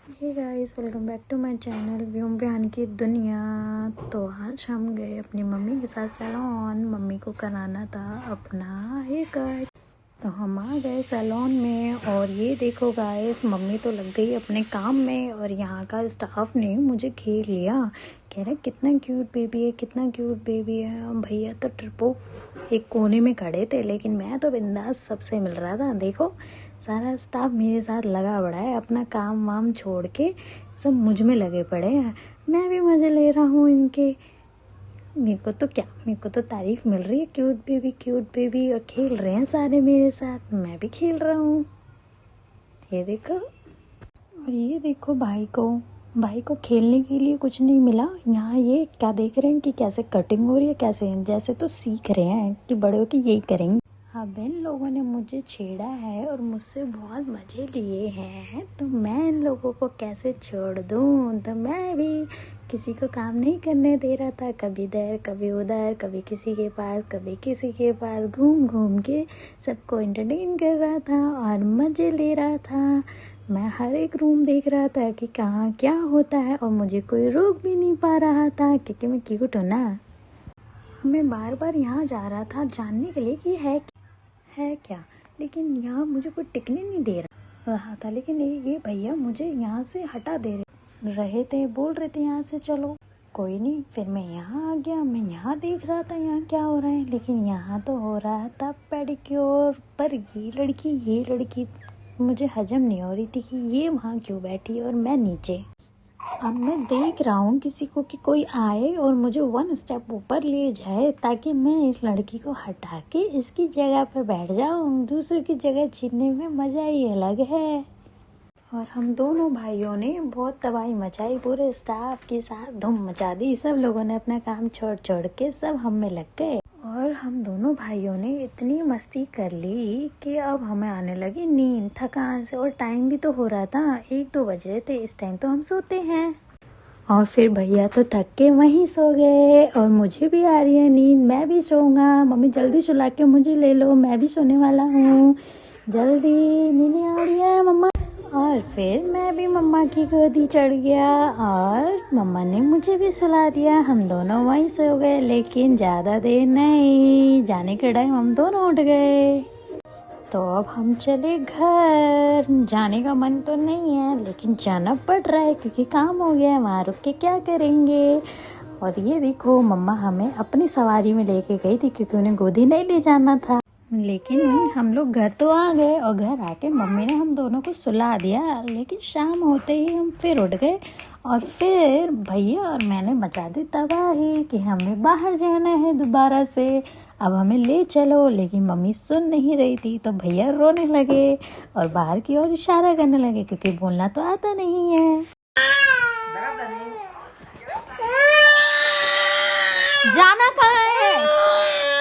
Hey guys, welcome back to my channel Vyom Bihan की दुनिया। तो आज हम गए अपनी मम्मी के साथ सैलून। मम्मी को कराना था अपना हेयर कट, तो हम आ गए सैलून में। और ये देखो गाइस, मम्मी तो लग गई अपने काम में और यहाँ का स्टाफ ने मुझे घेर लिया। कह रहे कितना क्यूट बेबी है, कितना क्यूट बेबी है। भैया तो ट्रिपो एक कोने में खड़े थे, लेकिन मैं तो बिंदास सबसे मिल रहा था। देखो सारा स्टाफ मेरे साथ लगा पड़ा है, अपना काम वाम छोड़ के सब मुझ में लगे पड़े हैं। मैं भी मज़े ले रहा हूँ इनके। मेरे को तो तारीफ मिल रही है, क्यूट बेबी। और खेल रहे हैं सारे मेरे साथ, मैं भी खेल रहा हूँ। ये देखो, और ये देखो भाई को खेलने के लिए कुछ नहीं मिला। यहाँ ये क्या देख रहे हैं कि कैसे कटिंग हो रही है, कैसे जैसे तो सीख रहे हैं कि बड़े होके यही करेंगे। अब इन लोगों ने मुझे छेड़ा है और मुझसे बहुत मज़े लिए हैं, तो मैं इन लोगों को कैसे छोड़ दूँ। तो मैं भी किसी को काम नहीं करने दे रहा था, कभी इधर कभी उधर, कभी किसी के पास कभी किसी के पास, घूम घूम के सबको एंटरटेन कर रहा था और मज़े ले रहा था। मैं हर एक रूम देख रहा था कि कहाँ क्या होता है, और मुझे कोई रोक भी नहीं पा रहा था क्योंकि मैं क्यूट हूँ ना। मैं बार बार यहाँ जा रहा था जानने के लिए कि है क्या, लेकिन यहाँ मुझे कोई टिकने नहीं दे रहा था। लेकिन ये भैया मुझे यहाँ से हटा दे रहे थे, बोल रहे थे यहाँ से चलो। कोई नहीं, फिर मैं यहाँ आ गया। मैं यहाँ देख रहा था यहाँ क्या हो रहा है, लेकिन यहाँ तो हो रहा था पेडिक्योर। पर ये लड़की मुझे हजम नहीं हो रही थी कि ये वहाँ क्यों बैठी और मैं नीचे। अब मैं देख रहा हूँ किसी को कि कोई आए और मुझे 1 स्टेप ऊपर ले जाए, ताकि मैं इस लड़की को हटा के इसकी जगह पे बैठ जाऊँ। दूसरे की जगह छीनने में मज़ा ही अलग है। और हम दोनों भाइयों ने बहुत तबाही मचाई, पूरे स्टाफ के साथ धूम मचा दी। सब लोगों ने अपना काम छोड़ के सब हम में लग गए, और हम दोनों भाइयों ने इतनी मस्ती कर ली कि अब हमें आने लगी नींद थकान से। और टाइम भी तो हो रहा था, 1-2 बज रहे थे। इस टाइम तो हम सोते हैं। और फिर भैया तो थक के वहीं सो गए, और मुझे भी आ रही है नींद, मैं भी सोऊंगा। मम्मी जल्दी सुला के मुझे ले लो, मैं भी सोने वाला हूँ। जल्दी, नींद आ रही है मम्मा। और फिर मैं भी मम्मा की गोदी चढ़ गया और मम्मा ने मुझे भी सुला दिया। हम दोनों वहीं सो गए, लेकिन ज़्यादा देर नहीं, जाने के टाइम हम दोनों उठ गए। तो अब हम चले घर। जाने का मन तो नहीं है, लेकिन जाना पड़ रहा है क्योंकि काम हो गया है, वहाँ रुक के क्या करेंगे। और ये देखो, मम्मा हमें अपनी सवारी में लेके गई थी क्योंकि उन्हें गोदी नहीं ले जाना था। लेकिन हम लोग घर तो आ गए, और घर आके मम्मी ने हम दोनों को सुला दिया। लेकिन शाम होते ही हम फिर उठ गए, और फिर भैया और मैंने मचा दी तबाही कि हमें बाहर जाना है दोबारा से, अब हमें ले चलो। लेकिन मम्मी सुन नहीं रही थी, तो भैया रोने लगे और बाहर की ओर इशारा करने लगे क्योंकि बोलना तो आता नहीं है। जाना कहाँ है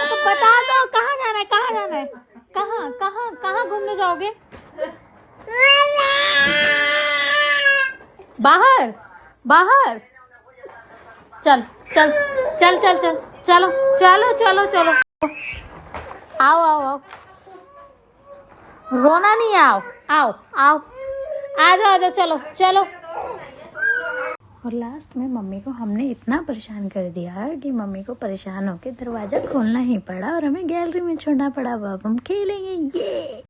तो बता दो, कहाँ जाना है, कहाँ जाना है, कहाँ कहाँ कहाँ घूमने जाओगे? बाहर बाहर, चल चल चल चल चल चलो चलो चलो चलो, आओ आओ आओ, रोना नहीं, आओ आओ आओ, आ जाओ आ जाओ, चलो चलो। और लास्ट में मम्मी को हमने इतना परेशान कर दिया कि मम्मी को परेशान होकर दरवाजा खोलना ही पड़ा और हमें गैलरी में छोड़ना पड़ा। अब हम खेलेंगे ये।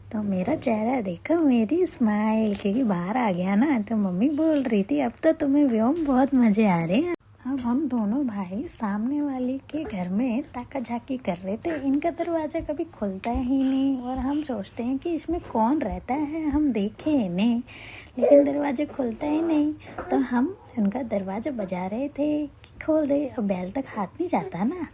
तो मेरा चेहरा देखो, मेरी स्माइल, क्योंकि बाहर आ गया ना, तो मम्मी बोल रही थी अब तो तुम्हें व्योम बहुत मजे आ रहे हैं। अब हम दोनों भाई सामने वाले के घर में ताका झाकी कर रहे थे। इनका दरवाजा कभी खुलता ही नहीं, और हम सोचते हैं कि इसमें कौन रहता है, हम देखें इन्हें, लेकिन दरवाजा खुलता ही नहीं। तो हम उनका दरवाजा बजा रहे थे कि खोल दे, अब बैल तक हाथ नहीं जाता ना।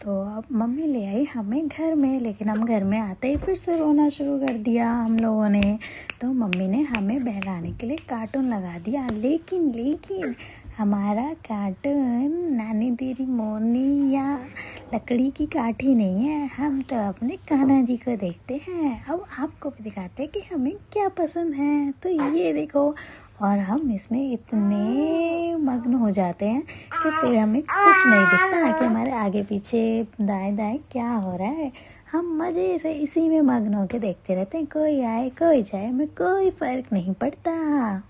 तो अब मम्मी ले आई हमें घर में, लेकिन हम घर में आते ही फिर से रोना शुरू कर दिया हम लोगों ने। तो मम्मी ने हमें बहलाने के लिए कार्टून लगा दिया, लेकिन हमारा कार्टून नानी तेरी मोरनी या लकड़ी की काठी नहीं है। हम तो अपने कान्हा जी को देखते हैं। अब आपको भी दिखाते हैं कि हमें क्या पसंद है। तो ये देखो, और हम इसमें इतने मग्न हो जाते हैं कि फिर हमें कुछ नहीं दिखता कि हमारे आगे पीछे दाएं दाएं क्या हो रहा है। हम मज़े से इसी में मग्न होकर देखते रहते हैं। कोई आए कोई जाए, हमें कोई फर्क नहीं पड़ता।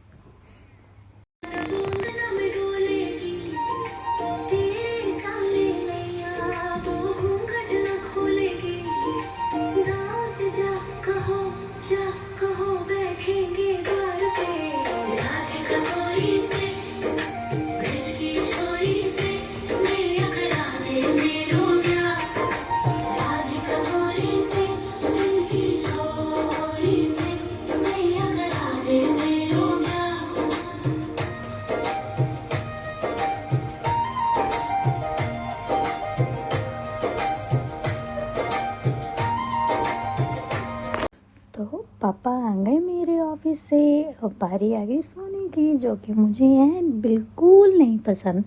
तो पापा आ गए मेरे ऑफिस से और बारी आ गई सोने की, जो कि मुझे है बिल्कुल नहीं पसंद।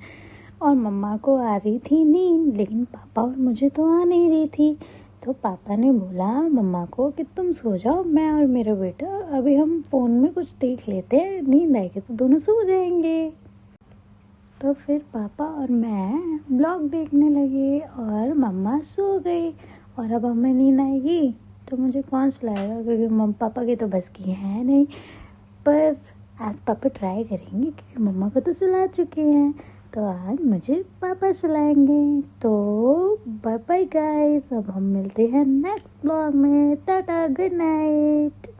और मम्मा को आ रही थी नींद, लेकिन पापा और मुझे तो आ नहीं रही थी। तो पापा ने बोला मम्मा को कि तुम सो जाओ, मैं और मेरा बेटा अभी हम फ़ोन में कुछ देख लेते हैं, नींद आएगी तो दोनों सो जाएंगे। तो फिर पापा और मैं ब्लॉग देखने लगे और मम्मा सो गई। और अब हमें नींद आएगी तो मुझे कौन सुलाएगा, क्योंकि मम्मा पापा की तो बस की है नहीं। पर आज पापा ट्राई करेंगे, क्योंकि मम्मा को तो सुला चुके हैं। तो आज मुझे पापा सुलाएंगे। तो बाय बाय गाइस, अब हम मिलते हैं नेक्स्ट ब्लॉग में। Tata, good night.